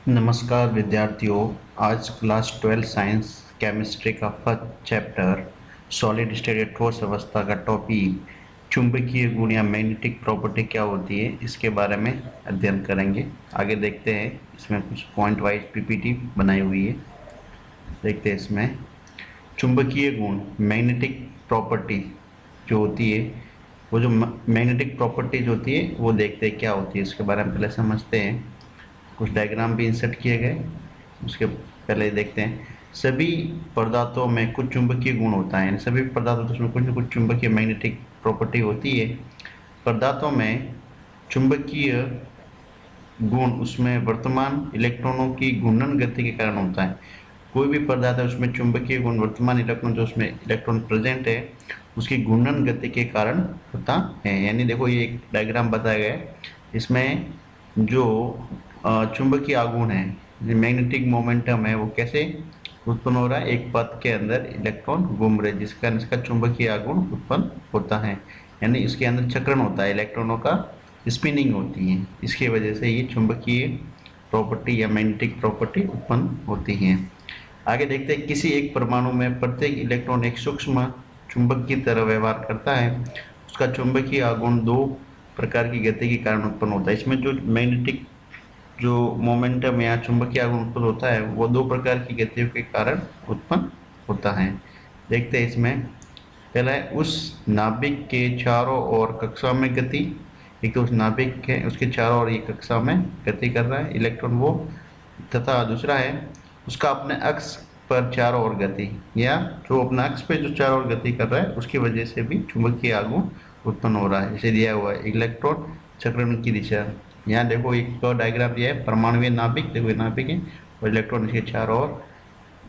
नमस्कार विद्यार्थियों। आज क्लास 12 साइंस केमिस्ट्री का फर्स्ट चैप्टर सॉलिड स्टेट ठोस अवस्था का टॉपिक चुंबकीय गुण या मैग्नेटिक प्रॉपर्टी क्या होती है इसके बारे में अध्ययन करेंगे। आगे देखते हैं, इसमें कुछ पॉइंट वाइज पीपीटी बनाई हुई है। देखते हैं इसमें चुंबकीय गुण मैग्नेटिक प्रॉपर्टी जो होती है, वो जो मैग्नेटिक प्रॉपर्टीज होती है वो देखते हैं क्या होती है, इसके बारे में पहले समझते हैं। कुछ डायग्राम भी इंसर्ट किए गए, उसके पहले देखते हैं। सभी पदार्थों में कुछ चुंबकीय गुण होता है, सभी पदार्थों में कुछ न कुछ चुंबकीय मैग्नेटिक प्रॉपर्टी होती है। पदार्थों में चुंबकीय गुण उसमें वर्तमान इलेक्ट्रॉनों की घूर्णन गति के कारण होता है। कोई भी पदार्थ है उसमें चुंबकीय गुण वर्तमान इलेक्ट्रॉन जो उसमें इलेक्ट्रॉन प्रेजेंट है उसकी घूर्णन गति के कारण होता है। यानी देखो, ये एक डायग्राम बताया गया है, इसमें जो चुंबकीय आघूर्ण है, मैग्नेटिक मोमेंटम है, वो कैसे उत्पन्न हो रहा है। एक पथ के अंदर इलेक्ट्रॉन घूम रहे जिसका इसका चुंबकीय आघूर्ण उत्पन्न होता है। यानी इसके अंदर चक्रण होता है, इलेक्ट्रॉनों का स्पिनिंग होती है, इसकी वजह से ये चुंबकीय प्रॉपर्टी या मैग्नेटिक प्रॉपर्टी उत्पन्न होती है। आगे देखते हैं, किसी एक परमाणु में प्रत्येक इलेक्ट्रॉन एक सूक्ष्म चुंबक की तरह व्यवहार करता है। उसका चुंबकीय आघूर्ण दो प्रकार की गति के कारण उत्पन्न होता है। इसमें जो मैग्नेटिक जो मोमेंटम या चुंबकीय आघूर्ण उत्पन्न होता है वो दो प्रकार की गतियों के कारण उत्पन्न होता है। देखते हैं इसमें, पहला है उस नाभिक के चारों ओर कक्षा में गति। एक तो उस नाभिक है उसके चारों ओर ये कक्षा में गति कर रहा है इलेक्ट्रॉन वो, तथा दूसरा है उसका अपने अक्ष पर चारों ओर गति, या जो अपने अक्ष पे जो चारों ओर गति कर रहा है उसकी वजह से भी चुंबकीय आघूर्ण उत्पन्न हो रहा है। जैसे दिया हुआ है इलेक्ट्रॉन चक्रण की दिशा। यहाँ देखो एक डायग्राम दिया है, परमाणु नाभिक, देखो ये नाभिक है और इलेक्ट्रॉन इसके चारों ओर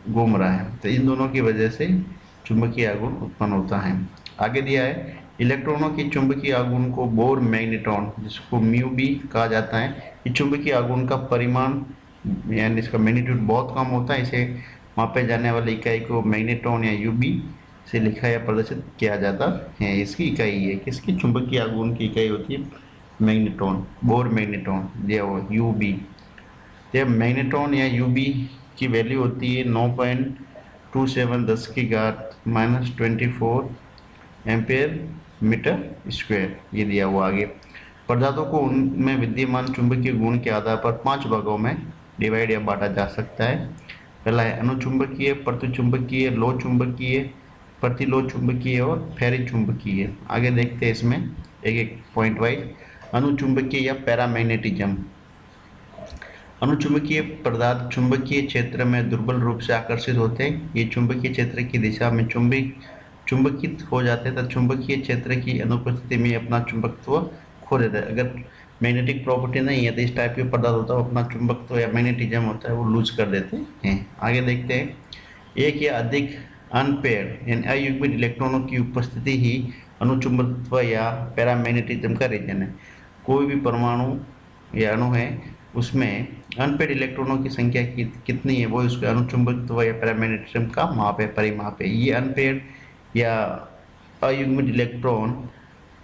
घूम रहा है, तो इन दोनों की वजह से चुंबकीय आघूर्ण उत्पन्न होता है। आगे दिया है इलेक्ट्रॉनों की चुंबकीय आघूर्ण को बोर मैग्नेट्रॉन जिसको म्यू भी कहा जाता है, ये चुंबकीय आघूर्ण का परिमाण यानी इसका मैग्नीट्यूड बहुत कम होता है। इसे मापे जाने वाली इकाई को मैग्नेट्रॉन या यूबी से लिखा या प्रदर्शित किया जाता है। इसकी इकाई है, किसकी चुंबकीय आघूर्ण की इकाई होती है मैग्नेट्रॉन, बोर मैग्नेट्रॉन दिया हुआ यूबी। जब मैग्नेट्रॉन या यूबी की वैल्यू होती है 9.27 10 की घात -24 एम्पियर मीटर स्क्वायर, ये दिया हुआ। आगे पदार्थों को उनमें विद्यमान चुंबकीय गुण के आधार पर 5 भागों में डिवाइड या बांटा जा सकता है। पहला है अनुचुंबकीय, प्रतिचुंबकीय, लो चुंबकीय, प्रतिलो चुंबकीय और फेरी चुंबकीय। आगे देखते हैं इसमें एक एक पॉइंट वाइज। अनुचुंबकीय या पैरामैग्नेटिज्म। अनुचुंबकीय पदार्थ चुंबकीय क्षेत्र में दुर्बल रूप से आकर्षित होते हैं। ये चुंबकीय क्षेत्र की दिशा में चुंबकित हो जाते हैं तथा चुंबकीय क्षेत्र की अनुपस्थिति में अपना चुंबकत्व खो देता है। अगर मैग्नेटिक प्रॉपर्टी नहीं है तो इस टाइप के पदार्थ होता है अपना चुंबकत्व या मैग्नेटिज्म होता है वो लूज कर देते हैं। आगे देखते हैं, एक या अधिक अनपेयर्ड यानी अयुग्मित इलेक्ट्रॉनों की उपस्थिति ही अनुचुंबकत्व या पैरामैग्नेटिज्म का रीजन है। कोई भी परमाणु या अणु है उसमें अनपेड इलेक्ट्रॉनों की संख्या कितनी है वो उसके अनुचुंबकत्व या पैरामैग्नेटिज्म का माप है, परिमाप है। ये अनपेड या अयुग्मित इलेक्ट्रॉन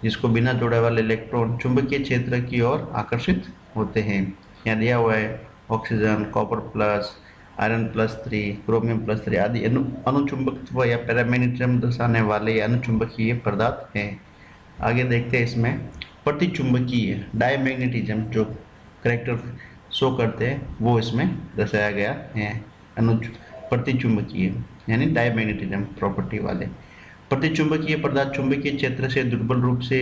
जिसको बिना जोड़े वाले इलेक्ट्रॉन चुंबकीय क्षेत्र की ओर आकर्षित होते हैं। यहाँ दिया हुआ है oxygen, copper plus, iron +3, chromium +3 आदि अनुचुंबकत्व या पैरामैग्नेटिज्म दर्शाने वाले अनुचुंबकीय पदार्थ हैं। आगे देखते हैं इसमें प्रतिचुंबकीय डायमैग्नेटिज्म जो करेक्टर शो करते हैं वो इसमें दर्शाया गया है। प्रतिचुंबकीय यानी डायमैग्नेटिज्म प्रॉपर्टी वाले प्रतिचुंबकीय पदार्थ चुंबकीय क्षेत्र से दुर्बल रूप से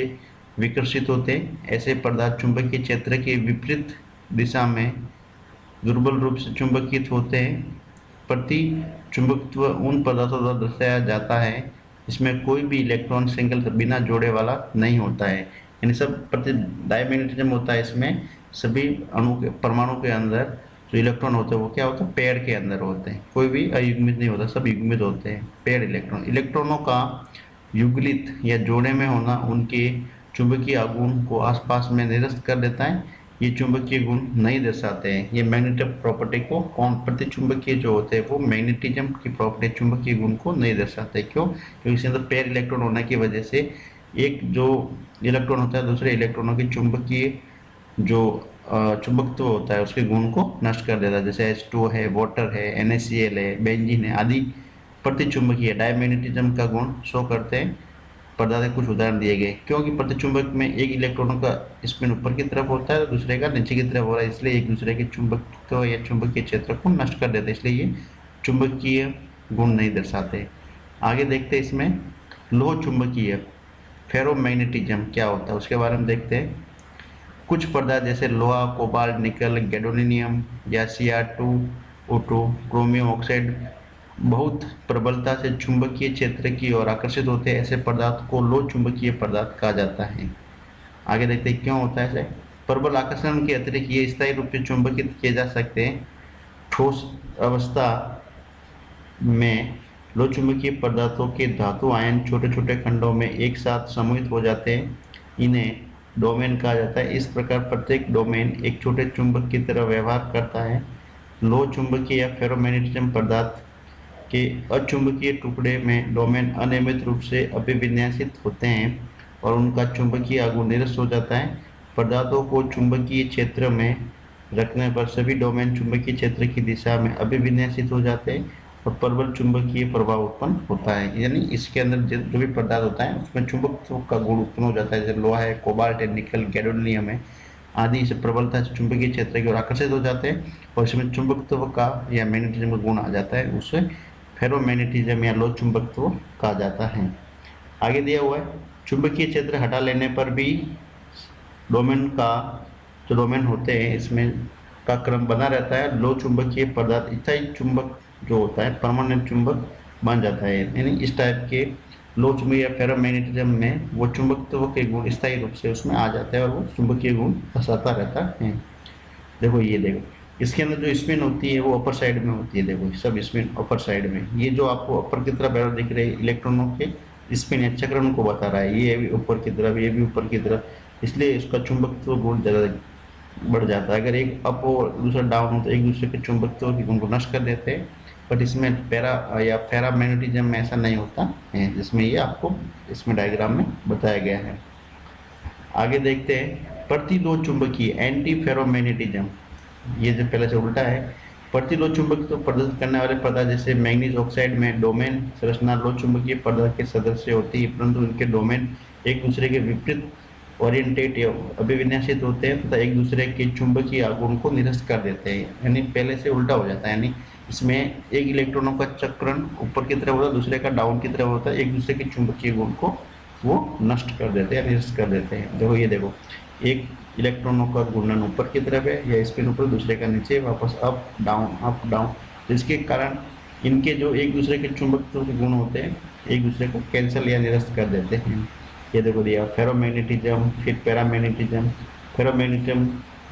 विकर्षित होते हैं। ऐसे पदार्थ चुंबकीय क्षेत्र के विपरीत दिशा में दुर्बल रूप से चुंबकित होते हैं। प्रतिचुंबकत्व उन पदार्थों द्वारा दर्शाया जाता है इसमें कोई भी इलेक्ट्रॉन सिंगल बिना जोड़े वाला नहीं होता है। यानी सब प्रति डायमैग्नेटिज्म होता है, इसमें सभी अणु के परमाणु के अंदर जो इलेक्ट्रॉन होते हैं वो क्या होता है, पेड़ के अंदर होते हैं। कोई भी अयुग्मित नहीं होता, सब युग्मित होते हैं। पेड़ इलेक्ट्रॉनों का युगलित या जोड़े में होना उनके चुंबकीय आघूर्ण को आसपास में निरस्त कर देता है। ये चुंबकीय गुण नहीं दर्शाते हैं। ये मैग्नेटिक प्रॉपर्टी को कौन प्रतिचुंबकीय जो होते हैं वो मैग्नेटिज्म की प्रॉपर्टी चुंबकीय गुण को नहीं दर्शाते। क्यों? क्योंकि इसके अंदर पेयर इलेक्ट्रॉन होने की वजह से एक जो इलेक्ट्रॉन होता है दूसरे इलेक्ट्रॉनों की चुंबकीय जो चुंबकत्व होता है उसके गुण को नष्ट कर देता है। जैसे H2 है, वाटर है, NaCl है, बेंजीन है आदि प्रतिचुंबकीय डायमैग्नेटिज्म का गुण शो करते हैं पदार्थ के कुछ उदाहरण दिए गए। क्योंकि प्रतिचुंबक में एक इलेक्ट्रॉनों का स्पिन ऊपर की तरफ होता है और दूसरे का नीचे की तरफ हो रहा है, इसलिए एक दूसरे के चुंबकत्व या चुंबकीय क्षेत्र को नष्ट कर देते हैं, इसलिए ये चुंबकीय गुण नहीं दर्शाते। आगे देखते हैं इसमें लोह चुंबकीय फेरोमैग्नेटिज्म क्या होता है उसके बारे में देखते हैं। कुछ पदार्थ जैसे लोहा, कोबाल्ट, निकल, गैडोनीनियम या Cr2O2 क्रोमियम ऑक्साइड बहुत प्रबलता से चुंबकीय क्षेत्र की ओर आकर्षित होते हैं। ऐसे पदार्थ को लो चुंबकीय पदार्थ कहा जाता है। आगे देखते हैं क्यों होता है ऐसे। प्रबल आकर्षण के अतिरिक्त ये स्थायी रूप से चुंबकित किए जा सकते हैं। ठोस अवस्था में लो चुंबकीय पदार्थों के धातु आयन छोटे छोटे खंडों में एक साथ समूहित हो जाते हैं, इन्हें डोमेन कहा जाता है। इस प्रकार प्रत्येक डोमेन एक छोटे चुंबक की तरह व्यवहार करता है। लो चुंबकीय या फेरोमैग्नेटिज्म पदार्थ के अचुंबकीय टुकड़े में डोमेन अनियमित रूप से अभिविन्यासित होते हैं और उनका चुंबकीय आघूर्ण निरस्त हो जाता है। पदार्थों को चुंबकीय क्षेत्र में रखने पर सभी डोमेन चुंबकीय क्षेत्र की दिशा में अभिविन्यासित हो जाते हैं और प्रबल चुंबकीय प्रभाव उत्पन्न होता है। यानी इसके अंदर जो भी पदार्थ होता है उसमें चुंबकत्व का गुण उत्पन्न हो जाता है। जैसे लोहा है, कोबाल्ट है, निकल, गैडोनियम है आदि से प्रबलता से चुंबकीय क्षेत्र की ओर आकर्षित हो जाते हैं और इसमें चुंबकत्व का या मैग्नेटिज्म का गुण आ जाता है, उसे फेरोमैग्नेटिज्म या लो चुंबकत्व कहा जाता है। आगे दिया हुआ है चुंबकीय क्षेत्र हटा लेने पर भी डोमेन का जो डोमेन होते हैं इसमें का क्रम बना रहता है। लो चुंबकीय पदार्थ स्थायी चुंबक जो होता है परमानेंट चुंबक बन जाता है। यानी इस टाइप के लो चुंबकीय या फेरोमैग्नेटिज्म में वो चुंबकत्व के गुण स्थायी रूप से उसमें आ जाते हैं और वो चुंबकीय गुण दर्शाता रहता है। देखो ये देखो इसके अंदर जो स्पिन होती है वो अपर साइड में होती है। देखो सब स्पिन अपर साइड में, ये जो आपको अपर की तरफ एरो दिख रहे हैं इलेक्ट्रॉनों के स्पिन या चक्रण को बता रहा है। ये भी ऊपर की तरफ, ये भी ऊपर की तरफ, इसलिए इसका चुंबकत्व गुण ज़्यादा बढ़ जाता है। अगर एक अप और दूसरा डाउन हो तो एक दूसरे के चुंबकत्व के गुण को नष्ट कर देते हैं, बट इसमें पैरा या फेरामैग्नेटिज्म में ऐसा नहीं होता है, जिसमें ये आपको इसमें डायग्राम में बताया गया है। आगे देखते हैं प्रतिलो चुंबकीय एंटी फेरोमैग्नेटिज्म। ये जो पहले से उल्टा है। प्रतिलो चुंबकत्व प्रदर्शित करने वाले पदार्थ जैसे मैग्नीज ऑक्साइड में डोमेन संरचना लो चुंबकीय पदार्थ के सदस्य होती है, परंतु इनके डोमेन एक दूसरे के विपरीत ओरिएंटेट या अभिविन्यासित होते हैं तथा एक दूसरे के चुंबकीय आघूर्ण को निरस्त कर देते हैं। यानी पहले से उल्टा हो जाता है। यानी इसमें एक इलेक्ट्रॉनों का चक्रण ऊपर की तरफ होता है, दूसरे का डाउन की तरफ होता है, एक दूसरे के चुंबकीय गुण को वो नष्ट कर देते हैं, निरस्त कर देते हैं। देखो ये देखो एक इलेक्ट्रॉनों का घूर्णन ऊपर की तरफ है या स्पिन ऊपर, दूसरे का नीचे, वापस अप डाउन, जिसके कारण इनके जो एक दूसरे के चुंबकत्व के गुण होते हैं एक दूसरे को कैंसिल या निरस्त कर देते हैं। ये देखो दिया फेरोमैग्नेटिज्म, फिर पैरामैग्नेटिज्म। फेरोमैग्नेटिज्म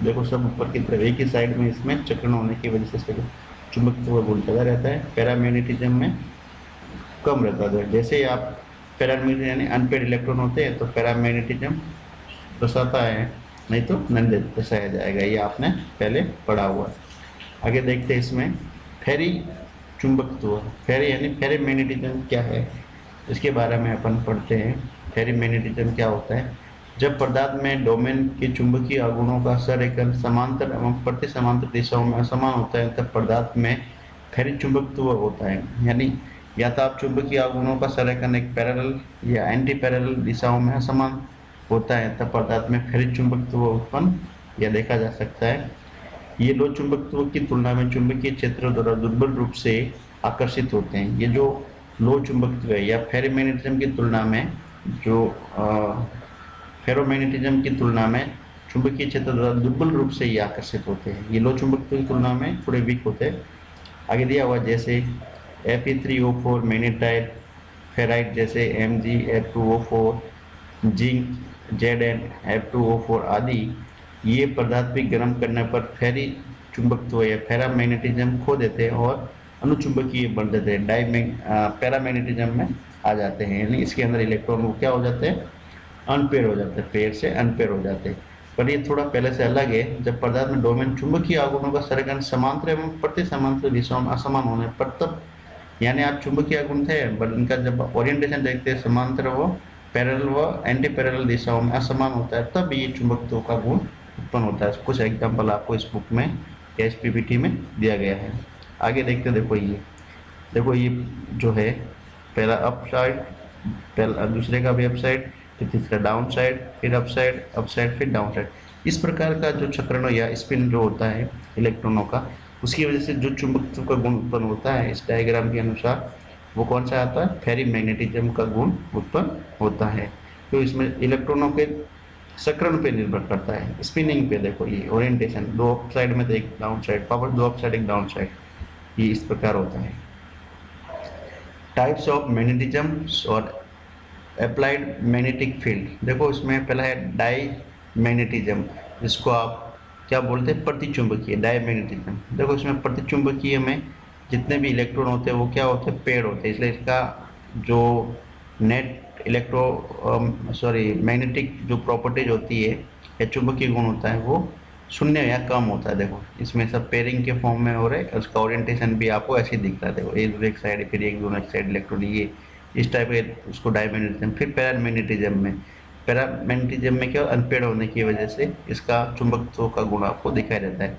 देखो सब ऊपर की तरफ एक ही साइड में इसमें चक्रण होने की वजह से चुंबकत्व गुण ज़्यादा रहता है। पैरामैग्नेटिज्म में कम रहता है। जैसे आप पैरामैग्नेटिज्म यानी अनपेड इलेक्ट्रॉन होते हैं तो पैरामैग्नेटिज्म दर्शाता है, नहीं तो नन दर्शाया जाएगा। ये आपने पहले पढ़ा हुआ है। आगे देखते हैं इसमें फेरी चुंबकत्व। फेरी यानी फेरोमैग्नेटिज्म क्या है इसके बारे में अपन पढ़ते हैं। फेरोमैग्नेटिज्म क्या होता है? जब पदार्थ में डोमेन के चुंबकीय आघूर्णों का संरेखन समांतर एवं प्रति समांतर दिशाओं में असमान होता है तब पदार्थ में फेरी चुंबकत्व होता है। यानी या तो आप चुंबकीय आघूर्णों का संरेखन एक पैरेलल या एंटी पैरेलल दिशाओं में असमान होता है तब पदार्थ में फेरी चुंबकत्व उत्पन्न या देखा जा सकता है। ये लो चुंबकत्व की तुलना में चुंबकीय क्षेत्र द्वारा दुर्बल रूप से आकर्षित होते हैं। ये जो लो चुंबकत्व है या फेरोमैग्नेटिज्म की तुलना में जो फेरोमैग्नेटिज्म की तुलना में चुंबकीय क्षेत्र द्वारा दुर्बल रूप से ये आकर्षित होते हैं। ये लो चुंबकत्व की तुलना में थोड़े वीक होते हैं। आगे दिया हुआ जैसे Fe3O4 मैग्नेटाइट, फेराइट जैसे Mg F2O4, zinc Zn F2O4 आदि, ये पदार्थ भी गर्म करने पर फेरी चुंबकत्व या फेरामैग्नेटिज्म खो देते हैं और अनुचुंबकीय बन जाते हैं, पैरामैग्नेटिज्म में आ जाते हैं। यानी इसके अंदर इलेक्ट्रॉन वो क्या हो जाते हैं, अनपेयर हो जाते हैं, पेयर से अनपेयर हो जाते हैं। पर ये थोड़ा पहले से अलग है। जब पदार्थ में डोमेन चुंबकीय आघूर्णों का संरेखन समांतर एवं प्रति समांतर दिशाओं में असमान होने पर तब, यानी आप चुंबकीय आघूर्ण थे बट इनका जब ओरिएंटेशन देखते हैं समांतर व पैरेलल व एंटी पैरेलल दिशाओं में असमान होता है तब ये चुंबकत्व का गुण उत्पन्न होता है। कुछ एग्जाम्पल आपको इस बुक में या इस पीपीटी में दिया गया है। आगे देखते देखो ये जो है पहला अप साइड, पहला दूसरे का भी अप साइड, फिर तीसरा डाउन साइड, फिर अप साइड फिर डाउन साइड। इस प्रकार का जो चक्रण या स्पिन जो होता है इलेक्ट्रॉनों का, उसकी वजह से जो चुंबकत्व का गुण उत्पन्न होता है इस डायग्राम के अनुसार, वो कौन सा आता है, फेरीमैग्नेटिज्म का गुण उत्पन्न होता है। तो इसमें इलेक्ट्रॉनों के सकरण पे निर्भर करता है, स्पिनिंग पे। देखो ये ओरिएंटेशन, दो अप साइड में तो एक डाउन साइड, पावर दो अप साइड एक डाउन साइड, ये इस प्रकार होता है। टाइप्स ऑफ मैग्नेटिज्म और अप्लाइड मैग्नेटिक फील्ड। देखो इसमें पहला है डाई मैग्नेटिज्म, जिसको आप क्या बोलते हैं, प्रतिचुंबकीय, डाई मैग्नेटिज्म। देखो इसमें प्रतिचुंबकीय में जितने भी इलेक्ट्रॉन होते हैं वो क्या होते हैं, पेड़ होते हैं, इसलिए इसका जो नेट मैग्नेटिक जो प्रॉपर्टीज होती है या चुंबकीय गुण होता है वो शून्य या कम होता है। देखो इसमें सब पेयरिंग के फॉर्म में हो रहा है, उसका ओरिएंटेशन भी आपको ऐसे ही दिख रहा है। देखो एक साइड फिर एक दोनों साइड इलेक्ट्रॉन, ये इस टाइप के उसको डायमैग्नेटिज्म। फिर पैरामैग्नेटिज्म में क्या, अनपेड़ होने की वजह से इसका चुंबकत्व का गुण आपको दिखाई देता है।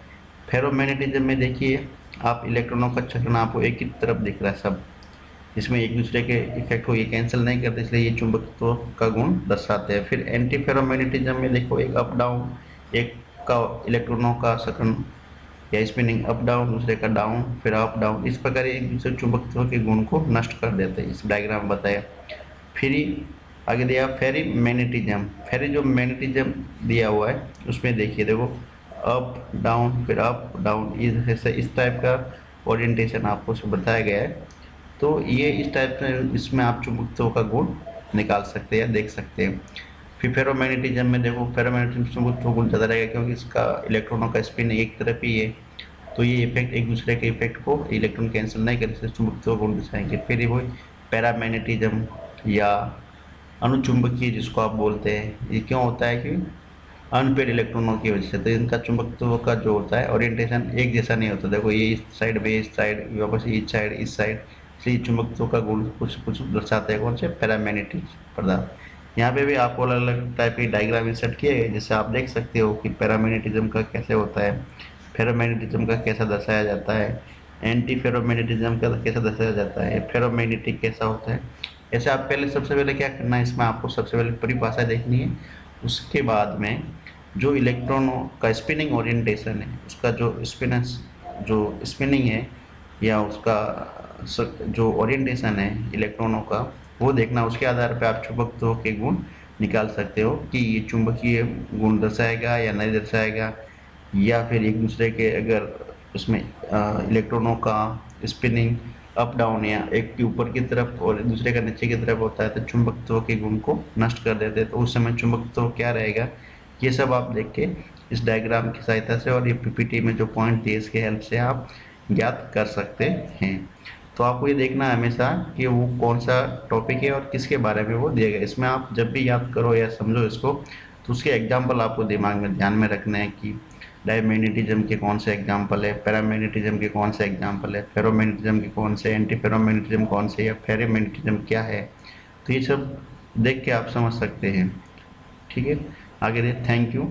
फेरोमैग्नेटिज्म में देखिए आप इलेक्ट्रॉनों का चक्रण आपको एक ही तरफ दिख रहा है सब, इसमें एक दूसरे के इफेक्ट को ये कैंसिल नहीं करते, इसलिए ये चुंबकत्व का गुण दर्शाते हैं। फिर एंटी फेरोमैग्नेटिज्म में देखो एक अप डाउन, एक का इलेक्ट्रॉनों का सकरण या स्पिनिंग अप डाउन, दूसरे का डाउन फिर अप डाउन, इस प्रकार एक दूसरे चुंबकत्व के गुण को नष्ट कर देते हैं, इस डायग्राम में बताया। फिर आगे दिया फेरी मैग्नेटिज्म। फेरी जो मैग्नेटिज्म दिया हुआ है उसमें देखिए, देखो अप डाउन फिर अप डाउन, इस टाइप का ओरिएंटेशन आपको बताया गया है। तो ये इस टाइप से इसमें आप चुंबकत्व का गुण निकाल सकते हैं या देख सकते हैं। फिर फेरोमैग्नेटिज्म में देखो, फेरोमैग्नेटिज्म चुंबकत्व गुण ज़्यादा रहेगा क्योंकि इसका इलेक्ट्रॉनों का स्पिन एक तरफ ही है, तो ये इफेक्ट एक दूसरे के इफेक्ट को इलेक्ट्रॉन कैंसिल नहीं करते, चुंबकत्व गुण दिखाएंगे। फिर वो पैरामैग्नेटिज्म या अनुचुंबकीय जिसको आप बोलते हैं, ये क्यों होता है कि अनपेड इलेक्ट्रॉनों की वजह से, तो इनका चुंबकत्व का जो होता है ओरिएंटेशन एक जैसा नहीं होता। देखो ये इस साइड में, इस साइड वापस इस साइड, इसलिए चुंबकत्व का गुण कुछ कुछ दर्शाते हैं कौन से, पैरामैग्नेटिक पदार्थ। यहाँ पे भी आपको अलग अलग टाइप की डायग्राम इंसर्ट किए गए, जिससे आप देख सकते हो कि पैरामैग्नेटिज्म का कैसे होता है, फेरोमैग्नेटिज्म का कैसा दर्शाया जाता है, एंटी फेरोमैग्नेटिज्म का कैसा दर्शाया जाता है, फेरोमैग्नेटिक कैसा होता है। ऐसे आप पहले सबसे पहले क्या करना है, इसमें आपको सबसे पहले परिभाषा देखनी है, उसके बाद में जो इलेक्ट्रॉनों का स्पिनिंग ओरिएंटेशन है, उसका जो स्पिनिंग है या उसका जो ओरिएंटेशन है इलेक्ट्रॉनों का, वो देखना। उसके आधार पर आप चुंबकत्व के गुण निकाल सकते हो कि ये चुंबकीय गुण दर्शाएगा या नहीं दर्शाएगा, या फिर एक दूसरे के अगर उसमें इलेक्ट्रॉनों का स्पिनिंग अप डाउन या एक के ऊपर की तरफ और दूसरे का नीचे की तरफ होता है तो चुंबकत्व के गुण को नष्ट कर देते हैं, तो उस समय चुंबकत्व क्या रहेगा, ये सब आप देख के इस डायग्राम की सहायता से और ये पीपीटी में जो पॉइंट दिए इसके हेल्प से आप ज्ञात कर सकते हैं। तो आपको ये देखना है हमेशा कि वो कौन सा टॉपिक है और किसके बारे में वो दिया गया। इसमें आप जब भी याद करो या समझो इसको, तो उसके एग्जाम्पल आपको दिमाग में ध्यान में रखना है कि डायमैग्नेटिज्म के कौन से एग्जाम्पल है, पैरामैग्नेटिज्म के कौन से एग्जाम्पल है, फेरोमैग्नेटिज्म के कौन से, एंटी फेरोमैग्नेटिज्म कौन से, या फेरोमैग्नेटिज्म क्या है। तो ये सब देख के आप समझ सकते हैं। ठीक है, आगे दे, थैंक यू।